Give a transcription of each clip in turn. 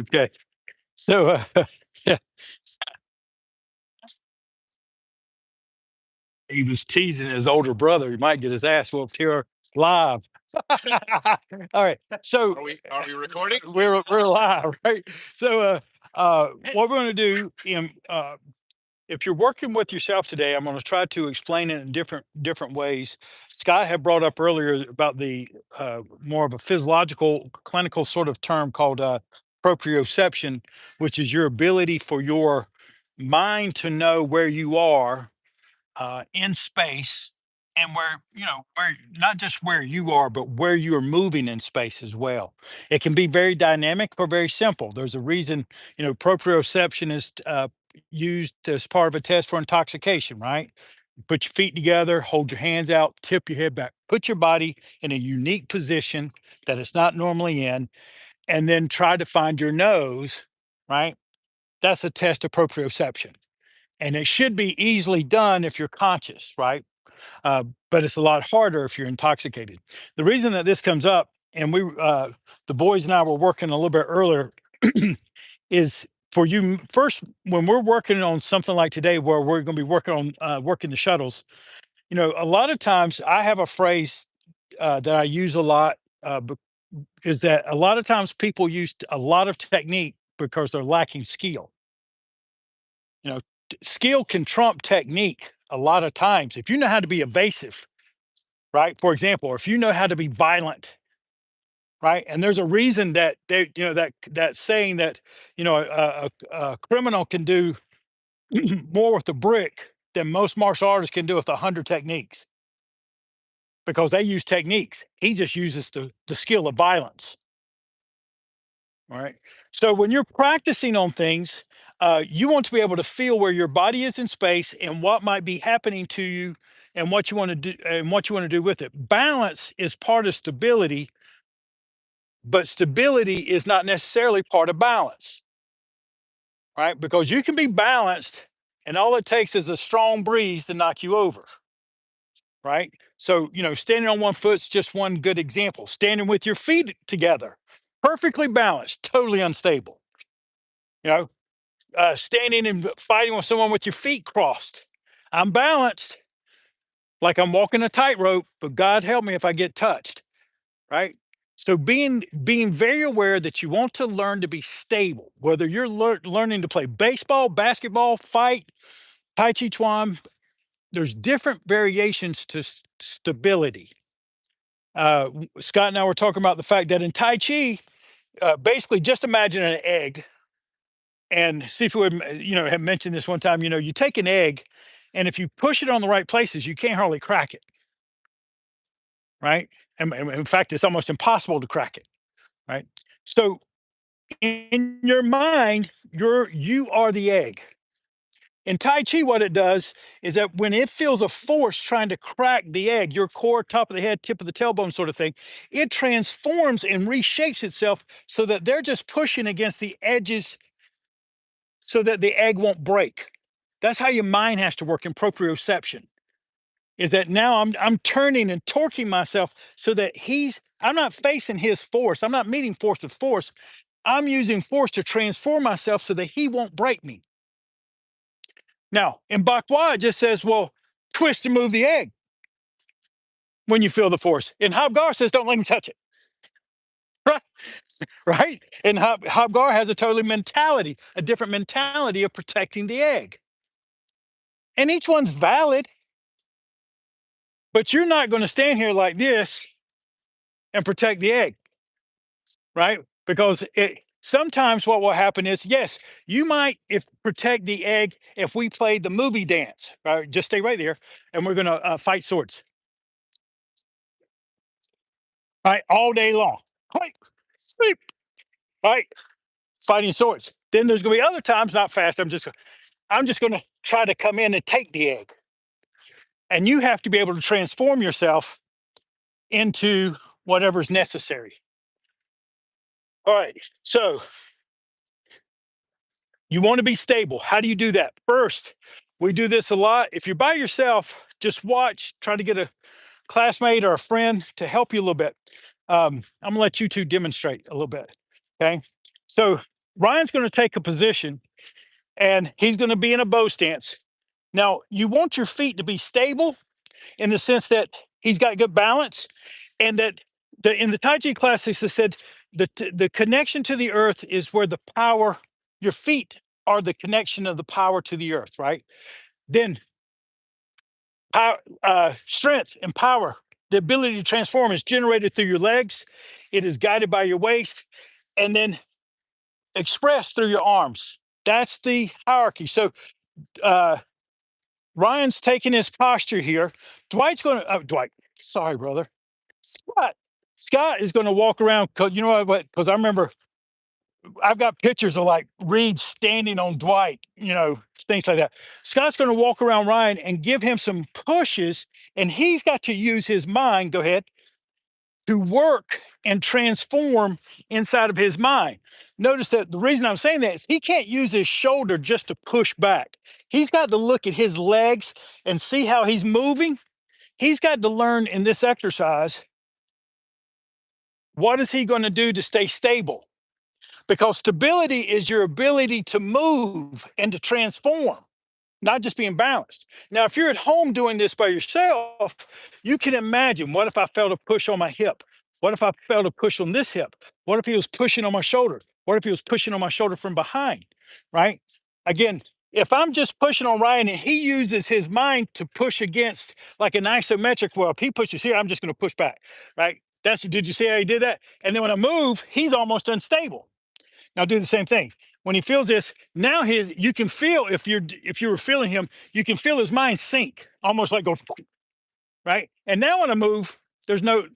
Okay. So, yeah, he was teasing his older brother. He might get his ass whooped here live. All right. So Are we recording? we're live, right? So, what we're going to do if you're working with yourself today, I'm going to try to explain it in different ways. Scott had brought up earlier about the more of a physiological, clinical sort of term called proprioception, which is your ability for your mind to know where you are in space and where where not just where you are but where you are moving in space as well. It can be very dynamic or very simple. There's a reason proprioception is used as part of a test for intoxication, right? Put your feet together, hold your hands out, tip your head back, put your body in a unique position that it's not normally in, and then try to find your nose, right? That's a test of proprioception, and it should be easily done if you're conscious, right? But it's a lot harder if you're intoxicated. The reason that this comes up, and the boys and I were working a little bit earlier, is for you first when we're working on something like today, where we're going to be working on working the shuttles. A lot of times I have a phrase that I use a lot. Is that a lot of times people use a lot of technique because they're lacking skill. You know, skill can trump technique a lot of times. If you know how to be evasive, right? For example, if you know how to be violent, right? And there's a reason that that saying that a criminal can do more with a brick than most martial artists can do with 100 techniques because they use techniques. He just uses the skill of violence. Right. So when you're practicing on things, you want to be able to feel where your body is in space and what might be happening to you and what you want to do and what you want to do with it. Balance is part of stability, but stability is not necessarily part of balance, right? Because you can be balanced and all it takes is a strong breeze to knock you over, right? So, standing on one foot's just one good example. Standing with your feet together, perfectly balanced, totally unstable. You know, standing and fighting with someone with your feet crossed. I'm balanced, like I'm walking a tightrope, but God help me if I get touched, right? So being very aware that you want to learn to be stable, whether you're learning to play baseball, basketball, fight, tai chi chuan, there's different variations to stability. Scott and I were talking about the fact that in tai chi, basically just imagine an egg. And Sifu had mentioned this one time. You take an egg, and if you push it on the right places, you can't hardly crack it, right? And in fact, it's almost impossible to crack it, right? So in your mind, you are the egg. In Tai Chi, what it does is that when it feels a force trying to crack the egg, your core, top of the head, tip of the tailbone, sort of thing, it transforms and reshapes itself so that they're just pushing against the edges so that the egg won't break. That's how your mind has to work in proprioception. Is that now I'm turning and torquing myself so that I'm not facing his force. I'm not meeting force with force. I'm using force to transform myself so that he won't break me. Now, in Bakwa, it just says, well, twist and move the egg when you feel the force. And Habgar says, don't let him touch it. Right? Right? And Habgar has a different mentality of protecting the egg. And each one's valid, but you're not going to stand here like this and protect the egg, right? Because sometimes what will happen is, yes, you might if protect the egg if we played the movie dance, right? Just stay right there, and we're gonna fight swords, right, all day long, right? Sleep, right? Fighting swords. Then there's gonna be other times, not fast. I'm just gonna try to come in and take the egg, and you have to be able to transform yourself into whatever's necessary. All right, so you want to be stable. How do you do that? First, we do this a lot. If you're by yourself, just watch, try to get a classmate or a friend to help you a little bit. I'm gonna let you two demonstrate a little bit. Okay. So Ryan's going to take a position and he's going to be in a bow stance. Now, you want your feet to be stable in the sense that he's got good balance, and that in the Tai Chi classics, they said the connection to the earth is where the power, your feet are the connection of the power to the earth, right? Then power, strength and power, the ability to transform is generated through your legs. It is guided by your waist, and then expressed through your arms. That's the hierarchy. So uh, Ryan's taking his posture here. Dwight's going to, Dwight, sorry, brother. Scott. Scott is going to walk around because you know what? Because I remember I've got pictures of like Reed standing on Dwight, things like that. Scott's going to walk around Ryan and give him some pushes, and he's got to use his mind. Go ahead, to work and transform inside of his mind. Notice that the reason I'm saying that is he can't use his shoulder just to push back. He's got to look at his legs and see how he's moving. He's got to learn in this exercise, what is he going to do to stay stable? Because stability is your ability to move and to transform, not just being balanced. Now, if you're at home doing this by yourself, you can imagine, what if I felt a push on my hip? What if I felt a push on this hip? What if he was pushing on my shoulder? What if he was pushing on my shoulder from behind? Right? Again, if I'm just pushing on Ryan and he uses his mind to push against like an isometric, well, if he pushes here, I'm just going to push back. Right? Did you see how he did that? And then when I move, he's almost unstable. Now do the same thing. When he feels this, now you can feel, if you were feeling him, you can feel his mind sink, almost like go right. And now when I move, there's no,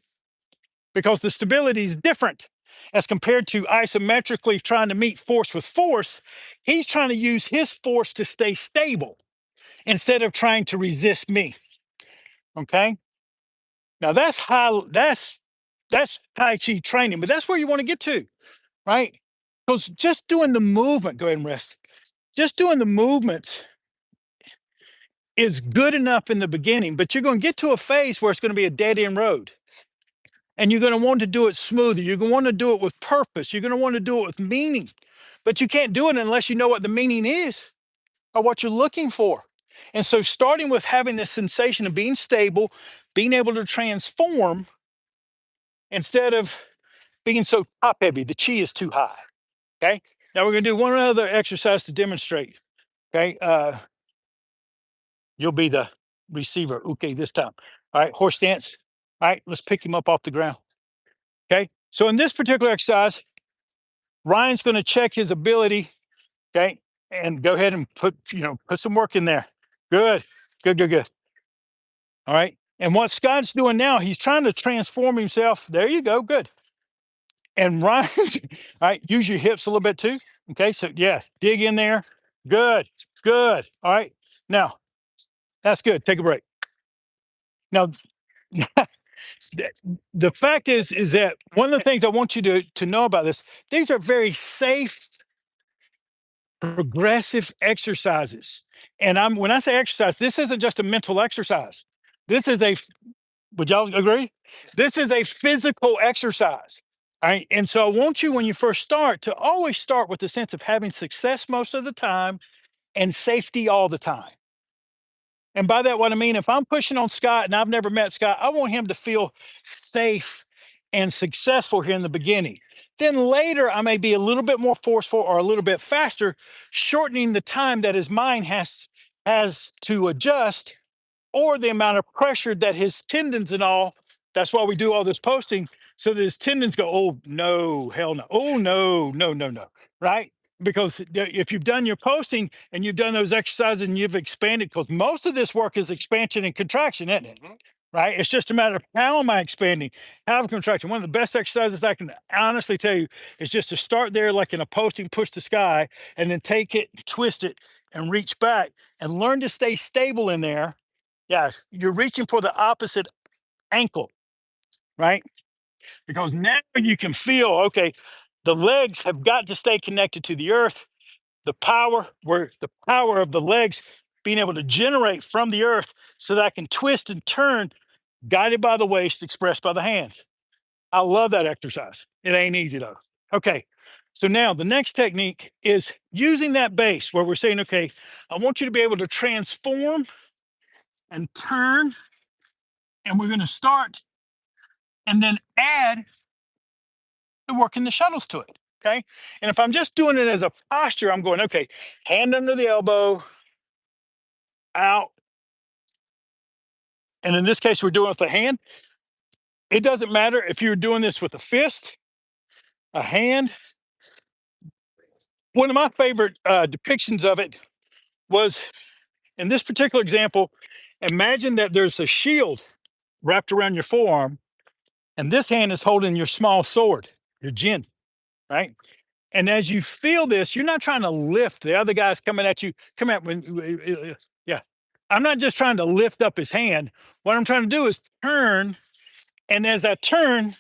because the stability is different as compared to isometrically trying to meet force with force. He's trying to use his force to stay stable instead of trying to resist me. Okay. Now that's Tai Chi training, but that's where you want to get to, right? Because just doing the movement, go ahead and rest. Just doing the movements is good enough in the beginning, but you're going to get to a phase where it's going to be a dead end road. And you're going to want to do it smoother. You're going to want to do it with purpose. You're going to want to do it with meaning. But you can't do it unless you know what the meaning is or what you're looking for. And so, starting with having this sensation of being stable, being able to transform instead of being so top heavy, the chi is too high. Okay. Now, we're going to do one other exercise to demonstrate. Okay. You'll be the receiver. Okay, this time. All right, horse stance. All right, let's pick him up off the ground. Okay. So in this particular exercise, Ryan's going to check his ability. Okay. And go ahead and put some work in there. Good. Good, good, good. All right. And what Scott's doing now, he's trying to transform himself. There you go. Good. And Ryan, all right, use your hips a little bit too. Okay. So yeah, dig in there. Good. Good. All right. Now, that's good. Take a break. Now, the the fact is that one of the things I want you to know about this, these are very safe, progressive exercises. And when I say exercise, this isn't just a mental exercise. This is would y'all agree? This is a physical exercise. All right. And so I want you, when you first start, to always start with the sense of having success most of the time and safety all the time. And by that, what I mean, if I'm pushing on Scott and I've never met Scott, I want him to feel safe and successful here in the beginning. Then later, I may be a little bit more forceful or a little bit faster, shortening the time that his mind has to adjust, or the amount of pressure that his tendons and all. That's why we do all this posting, so that his tendons go, oh no, hell no, oh no, no, no, no, right? Because if you've done your posting and you've done those exercises and you've expanded, because most of this work is expansion and contraction, isn't it? Right? It's just a matter of how am I expanding, how am I contracting. One of the best exercises I can honestly tell you is just to start there, like in a posting, push the sky, and then take it, twist it, and reach back and learn to stay stable in there. Yeah, you're reaching for the opposite ankle, right? Because now you can feel, okay, the legs have got to stay connected to the earth. The power of the legs being able to generate from the earth so that I can twist and turn, guided by the waist, expressed by the hands. I love that exercise. It ain't easy though. Okay. So now the next technique is using that base where we're saying, okay, I want you to be able to transform and turn, and we're going to start and then add the working the shuttles to it. Okay. And if I'm just doing it as a posture, I'm going, okay, hand under the elbow, out. And in this case, we're doing it with a hand. It doesn't matter if you're doing this with a fist, a hand. One of my favorite depictions of it was in this particular example. Imagine that there's a shield wrapped around your forearm, and this hand is holding your small sword, your jin, right? And as you feel this, you're not trying to lift the other guy's coming at you. Come at me. Yeah. I'm not just trying to lift up his hand. What I'm trying to do is turn. And as I turn,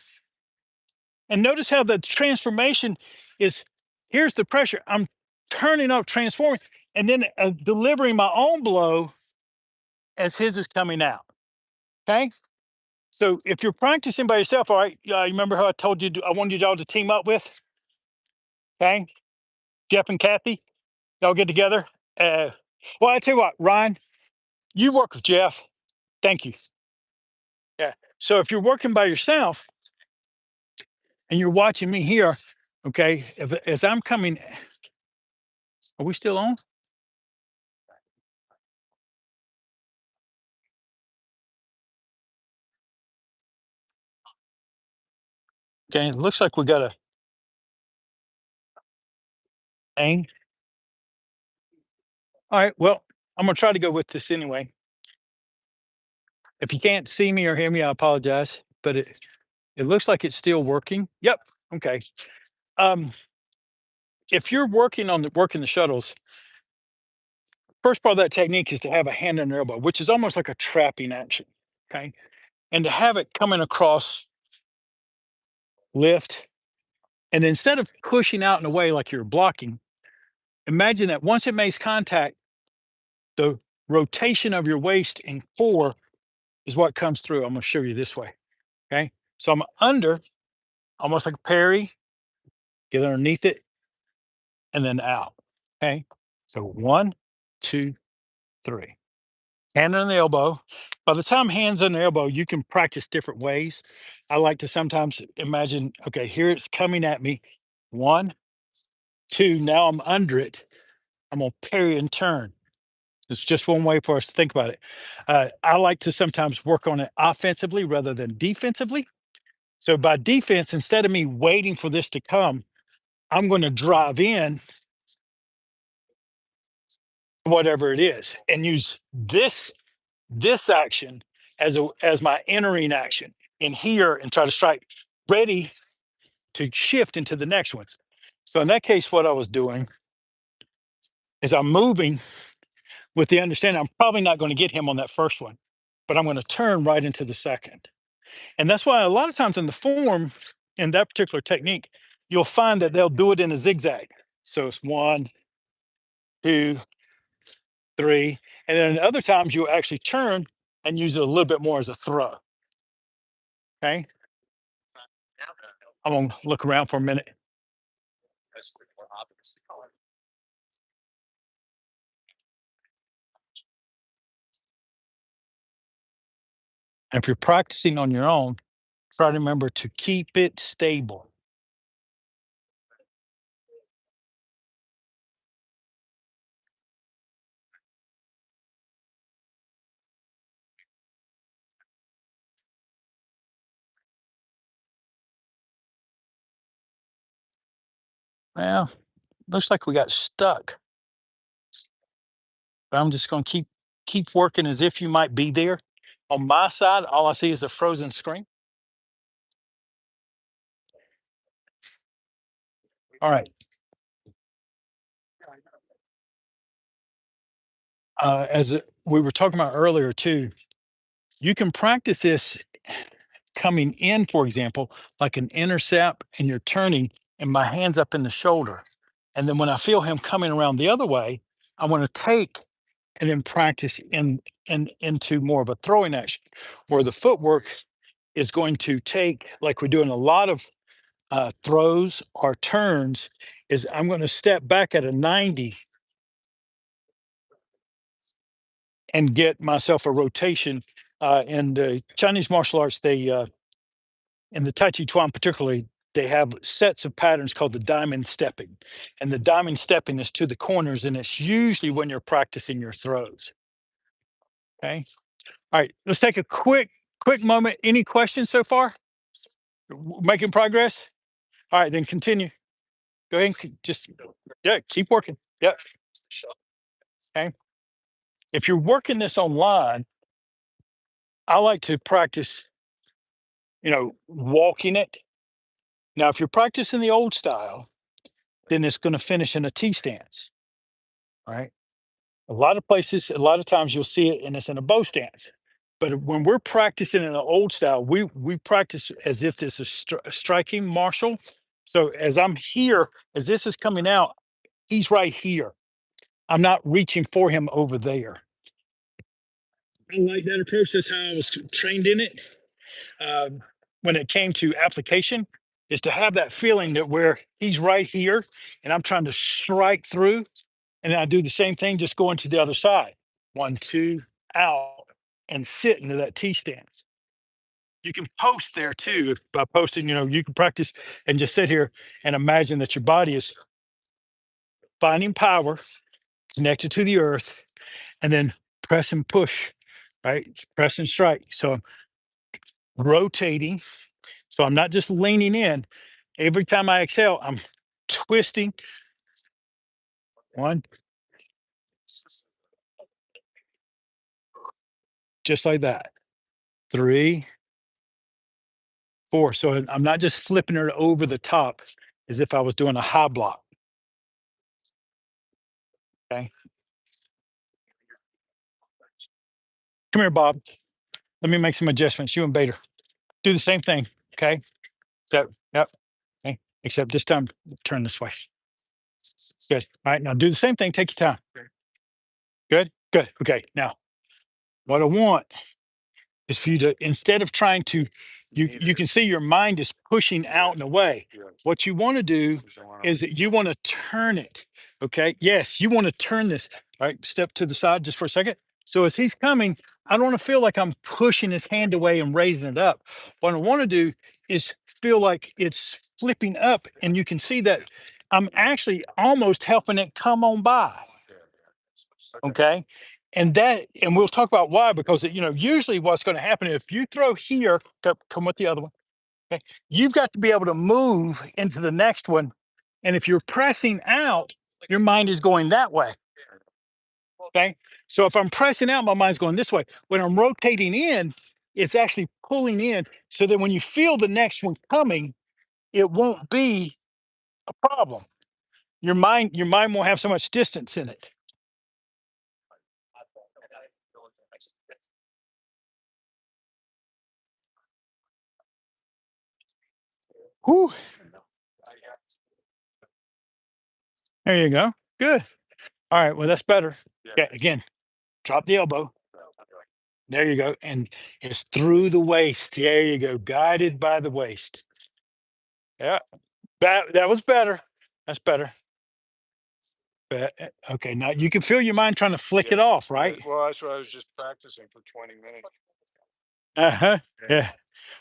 and notice how the transformation is here's the pressure. I'm turning up, transforming, and then delivering my own blow as his is coming out. Okay. So if you're practicing by yourself, all right, you remember how I told you I wanted y'all to team up with? Okay. Jeff and Kathy, y'all get together. Uh, well, I tell you what, Ryan, you work with Jeff. Thank you. Yeah. So if you're working by yourself and you're watching me here, okay, as I'm coming, are we still on? Okay. It looks like we got a thing. All right. Well, I'm going to try to go with this anyway. If you can't see me or hear me, I apologize, but it looks like it's still working. Yep. Okay. Um, if you're working on working the shuttles, first part of that technique is to have a hand on your elbow, which is almost like a trapping action. Okay. And to have it coming across, lift, and instead of pushing out and away like you're blocking, imagine that once it makes contact, the rotation of your waist and core is what comes through. I'm going to show you this way. Okay. So I'm under, almost like a parry, get underneath it, and then out. Okay. So one, two, three. Hand on the elbow. By the time hands on the elbow, you can practice different ways. I like to sometimes imagine, okay, here it's coming at me. One, two, now I'm under it. I'm going to parry and turn. It's just one way for us to think about it. I like to sometimes work on it offensively rather than defensively. So by defense, instead of me waiting for this to come, I'm going to drive in whatever it is and use this action as my entering action in here and try to strike ready to shift into the next ones. So in that case, what I was doing is I'm moving with the understanding I'm probably not going to get him on that first one, but I'm going to turn right into the second. And that's why a lot of times in the form, in that particular technique, you'll find that they'll do it in a zigzag. So it's one, two, three. And then other times you'll actually turn and use it a little bit more as a throw. Okay. I'm going to look around for a minute. And if you're practicing on your own, try to remember to keep it stable. Well, looks like we got stuck. But I'm just going to keep working as if you might be there. On my side, all I see is a frozen screen. All right. We were talking about earlier too, you can practice this coming in, for example, like an intercept, and you're turning, and my hands up in the shoulder. And then when I feel him coming around the other way, I want to take and then practice into more of a throwing action where the footwork is going to take, like we do in a lot of throws or turns is I'm going to step back at a 90 and get myself a rotation. In the Chinese martial arts, in the Tai Chi Chuan particularly, they have sets of patterns called the diamond stepping. And the diamond stepping is to the corners, and it's usually when you're practicing your throws. Okay. All right. Let's take a quick moment. Any questions so far? Making progress? All right, then continue. Go ahead and just, yeah, keep working. Yeah. Okay. If you're working this online, I like to practice, walking it. Now, if you're practicing the old style, then it's going to finish in a T stance, right? A lot of places, a lot of times you'll see it and it's in a bow stance. But when we're practicing in the old style, we practice as if this is striking martial. So as I'm here, as this is coming out, he's right here. I'm not reaching for him over there. I like that approach. That's how I was trained in it. When it came to application, is to have that feeling that where he's right here and I'm trying to strike through, and then I do the same thing, just going to the other side. One, two, out, and sit into that T stance. You can post there too. If by posting, you can practice and just sit here and imagine that your body is finding power connected to the earth and then press and push, right? Press and strike. So I'm rotating. So I'm not just leaning in. Every time I exhale, I'm twisting. One, just like that. Three, four. So I'm not just flipping her over the top as if I was doing a high block. Okay. Come here, Bob. Let me make some adjustments. You and Bader. Do the same thing. Okay. So, yep. Okay. Except this time, turn this way. Good. All right. Now do the same thing. Take your time. Good. Good. Okay. Now, what I want is for you to, instead of trying to, you can see your mind is pushing out and away. What you want to do is that you want to turn it. Okay. Yes, you want to turn this. All right. Step to the side just for a second. So as he's coming, I don't want to feel like I'm pushing his hand away and raising it up. What I want to do is feel like it's flipping up, and you can see that I'm actually almost helping it come on by. Okay. And we'll talk about why, because usually what's going to happen if you throw here, come with the other one. Okay. You've got to be able to move into the next one. And if you're pressing out, your mind is going that way. Okay. So if I'm pressing out, my mind's going this way. When I'm rotating in, it's actually pulling in. So that when you feel the next one coming, it won't be a problem. Your mind won't have so much distance in it. Whew, there you go. Good. All right. Well, that's better. Yeah. Again, drop the elbow. There you go. And it's through the waist. There you go. Guided by the waist. Yeah. That was better. That's better. Okay. Now you can feel your mind trying to flick it off, right? Well, that's what I was just practicing for 20 minutes. Uh-huh. Yeah.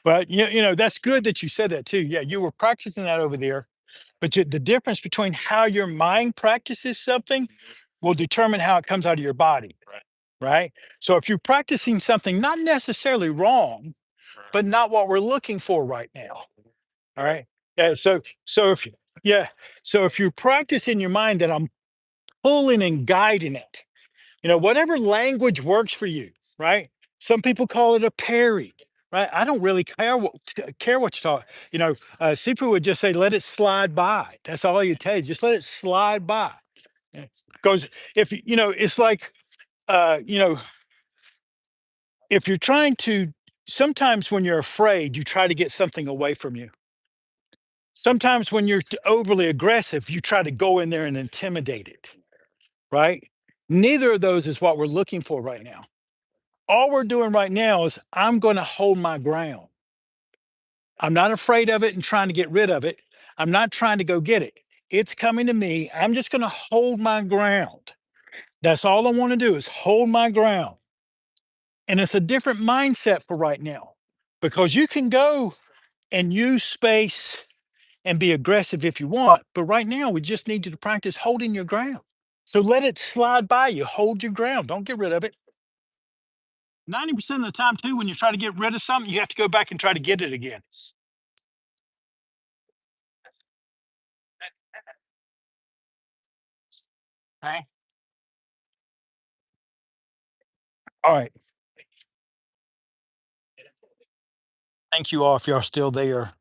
Yeah. Well, that's good that you said that too. Yeah, you were practicing that over there. But the difference between how your mind practices something will determine how it comes out of your body, Right. right? So if you're practicing something not necessarily wrong, Right. but not what we're looking for right now. All Right. right. Yeah. So if yeah, so if you practice in your mind that I'm pulling and guiding it, whatever language works for you, right? Some people call it a parry, right? I don't really care what you talk. Sifu would just say, "Let it slide by." That's all you tell you. Just let it slide by. Because if it's like, uh, you know, if you're trying to, sometimes when you're afraid, you try to get something away from you. Sometimes when you're overly aggressive, you try to go in there and intimidate it, right? Neither of those is what we're looking for right now. All we're doing right now is I'm going to hold my ground. I'm not afraid of it and trying to get rid of it. I'm not trying to go get it. It's coming to me. I'm just going to hold my ground. That's all I want to do is hold my ground. And it's a different mindset for right now because you can go and use space and be aggressive if you want. But right now, we just need you to practice holding your ground. So let it slide by you. Hold your ground. Don't get rid of it. 90% of the time, too, when you try to get rid of something, you have to go back and try to get it again. Okay. All right. Thank you all if you're still there.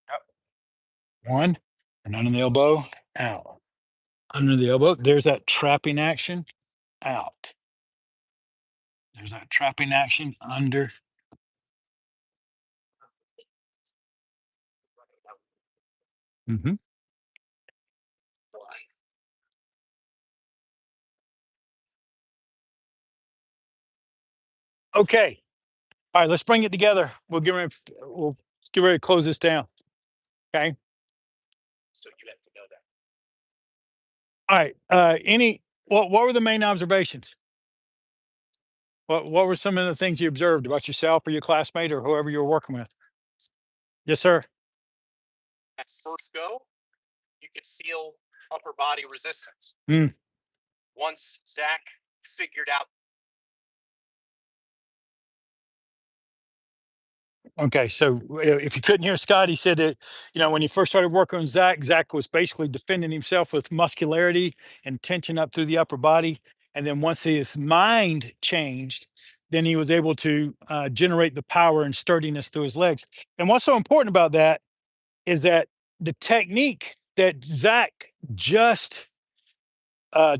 Yep. One, and under the elbow, out. Under the elbow. There's that trapping action. Out. There's that trapping action under. Mhm. Okay. All right. Let's bring it together. We'll get ready to close this down. Okay. All right. What were the main observations? What were some of the things you observed about yourself or your classmate or whoever you were working with? Yes, sir. At first go, you could feel upper body resistance. Mm. Once Zach figured out, Okay, so if you couldn't hear Scott, he said that when he first started working on Zach, Zach was basically defending himself with muscularity and tension up through the upper body, and then once his mind changed, then he was able to generate the power and sturdiness through his legs. And what's so important about that is that the technique that Zach just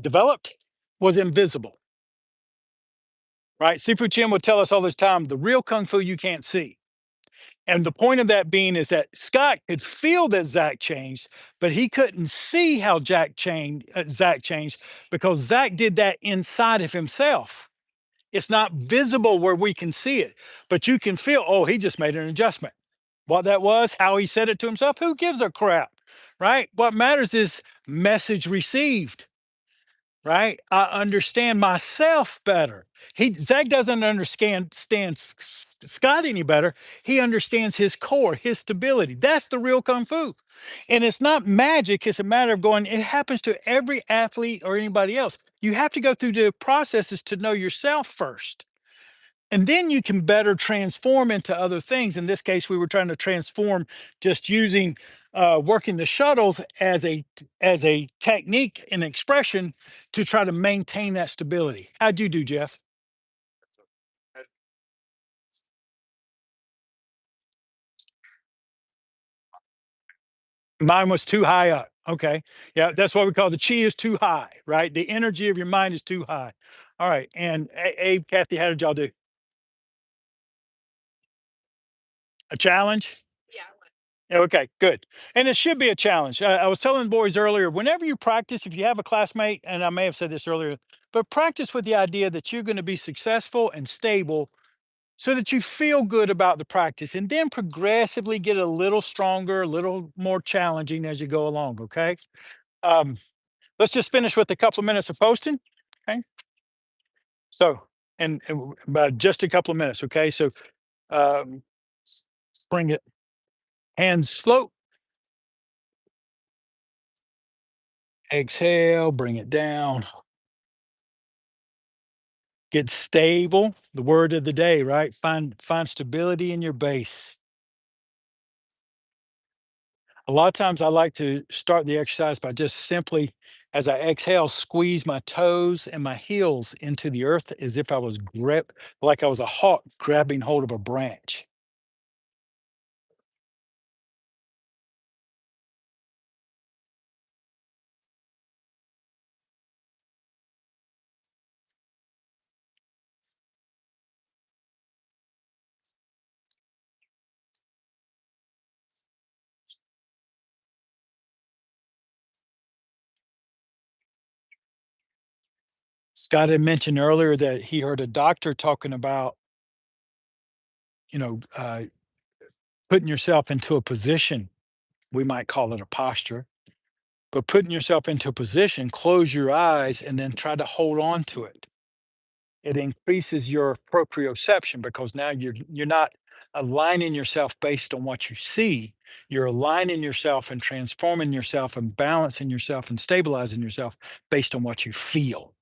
developed was invisible, right? Sifu Chin would tell us all this time, the real kung fu you can't see. And the point of that being is that Scott could feel that Zach changed, but he couldn't see how Zach changed because Zach did that inside of himself. It's not visible where we can see it, but you can feel, oh, he just made an adjustment. What that was, how he said it to himself, who gives a crap, right? What matters is message received, right? I understand myself better. Zach doesn't understand Scott any better. He understands his core, his stability. That's the real kung fu. And it's not magic, it's a matter of going, it happens to every athlete or anybody else. You have to go through the processes to know yourself first. And then you can better transform into other things. In this case, we were trying to transform just using working the shuttles as a technique and expression to try to maintain that stability. How'd you do, Jeff? Mine was too high up. Okay. Yeah, that's what we call the chi is too high, right? The energy of your mind is too high. All right. And Abe, Kathy, how did y'all do? A challenge? Yeah, okay, good. And it should be a challenge. I was telling the boys earlier, whenever you practice, if you have a classmate, and I may have said this earlier, but practice with the idea that you're going to be successful and stable so that you feel good about the practice and then progressively get a little stronger, a little more challenging as you go along. Okay. Um, let's just finish with a couple of minutes of posting. Okay. So, and about just a couple of minutes. Okay. So, um, bring it hands float, exhale, bring it down. Get stable, the word of the day, right? Find stability in your base. A lot of times I like to start the exercise by just simply, as I exhale, squeeze my toes and my heels into the earth as if I was like I was a hawk grabbing hold of a branch. Scott had mentioned earlier that he heard a doctor talking about putting yourself into a position, we might call it a posture, but putting yourself into a position, close your eyes and then try to hold on to it. It increases your proprioception because now you're not aligning yourself based on what you see. You're aligning yourself and transforming yourself and balancing yourself and stabilizing yourself based on what you feel.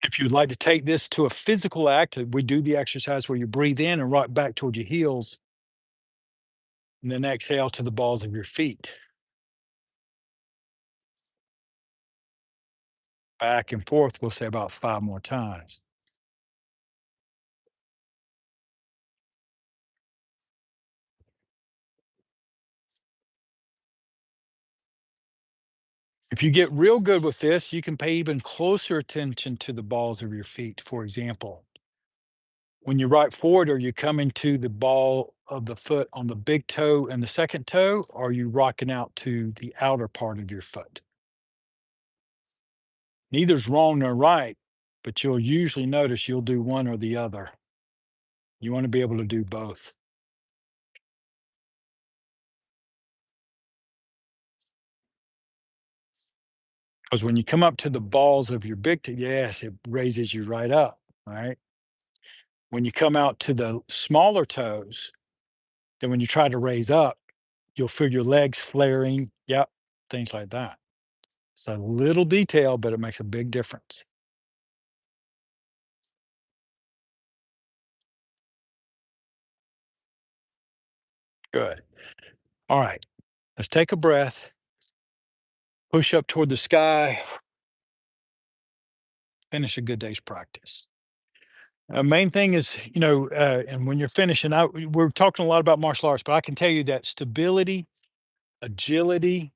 If you'd like to take this to a physical act, we do the exercise where you breathe in and rock back toward your heels, and then exhale to the balls of your feet. Back and forth, we'll say about 5 more times. If you get real good with this, you can pay even closer attention to the balls of your feet. For example, when you rock forward, are you coming to the ball of the foot on the big toe and the second toe? Or are you rocking out to the outer part of your foot? Neither's wrong nor right, but you'll usually notice you'll do one or the other. You want to be able to do both. Because when you come up to the balls of your big toe, yes, it raises you right up. All right. When you come out to the smaller toes, then when you try to raise up, you'll feel your legs flaring. Yep. Things like that. It's a little detail, but it makes a big difference. Good. All right. Let's take a breath, push up toward the sky, finish a good day's practice. Main thing is, and when you're finishing out, we're talking a lot about martial arts, but I can tell you that stability, agility,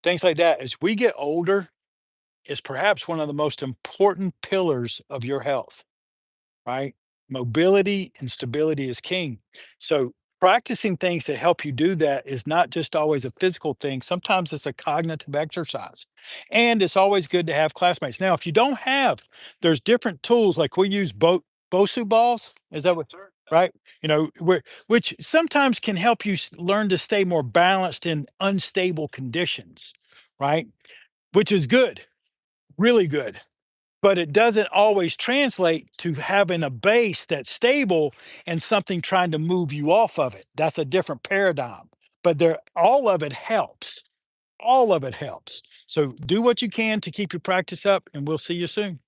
things like that, as we get older, is perhaps one of the most important pillars of your health, right? Mobility and stability is king. So practicing things that help you do that is not just always a physical thing. Sometimes it's a cognitive exercise. And it's always good to have classmates. Now, if you don't have, there's different tools like we use Bosu balls. Is that what, Sure. right? Which sometimes can help you learn to stay more balanced in unstable conditions, right? Which is good, really good, but it doesn't always translate to having a base that's stable and something trying to move you off of it. That's a different paradigm. But there, all of it helps. All of it helps. So do what you can to keep your practice up, and we'll see you soon.